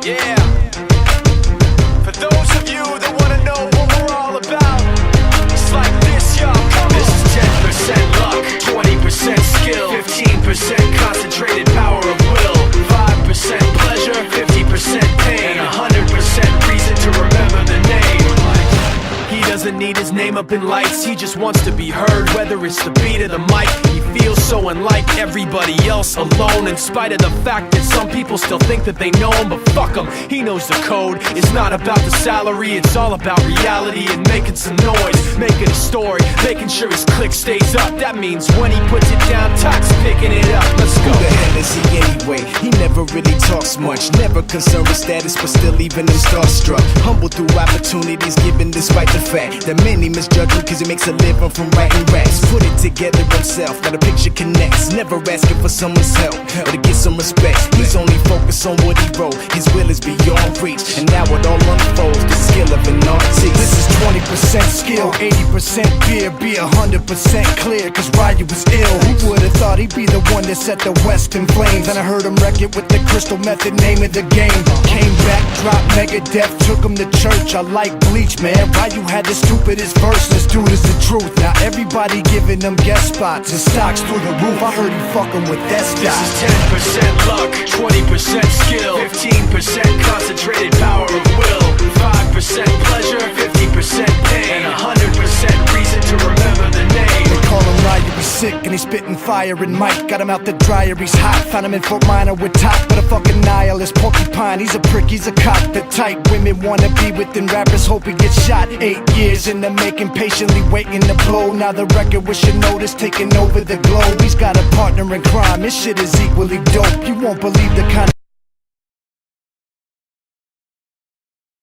Yeah. For those of you that wanna know what we're all about, it's like this, y'all. Come on. This is 10% luck, 20% skill, 15% concentrated power of will, 5% pleasure, 50% pain, and 100% reason to remember the name. He doesn't need his name up in lights, he just wants to be heard, whether it's the beat or the mic. He feels so unlike everybody else, alone, in spite of the fact that some people still think that they know him. But fuck him, he knows the code. It's not about the salary, it's all about reality and making some noise, making a story, making sure his click stays up. That means when he puts it down, Tox picking it up. Let's go. Who the hell is he anyway? He never really talks much, never concerned with status, but still even him starstruck. Humble through opportunities given despite the fact that many misjudge him cause he makes a living from writing raps. Put it together himself, now the picture connects. Never asking for someone's help or to get some respect. He's only focused on what he wrote. His will is beyond reach, and now it all unfolds. The skill of an artist. This is 20% skill, 80% fear. Be 100% clear, cause Ryu was ill. Who would've thought he'd be the one that set the West in flames? And I heard him wreck it with the crystal method, name of the game. Came back, dropped Megadeth, took him to church. I like Bleach, man. Ryu had the stupidest verse, this dude is the truth. Now everybody giving them guest spots and stocks through the roof. I heard he fucking with that stock. This is 10% luck, 20% skill, 15% concentrated power of will, 5% pleasure, 50% pain, and 100% reason to remember the name. They call him Ryu, he's sick and he's spitting fire and Mike got him out the dryer, he's hot. Found him in Fort Minor with top, but a fucking nihilist porcupine. He's a prick, he's a cock. The type women wanna be within, rappers hope he gets shot. 8 years in the making, patiently waiting to blow. Now the record with your notice taking over the globe. He's got a partner in crime, his shit is equally dope. You won't believe the kind of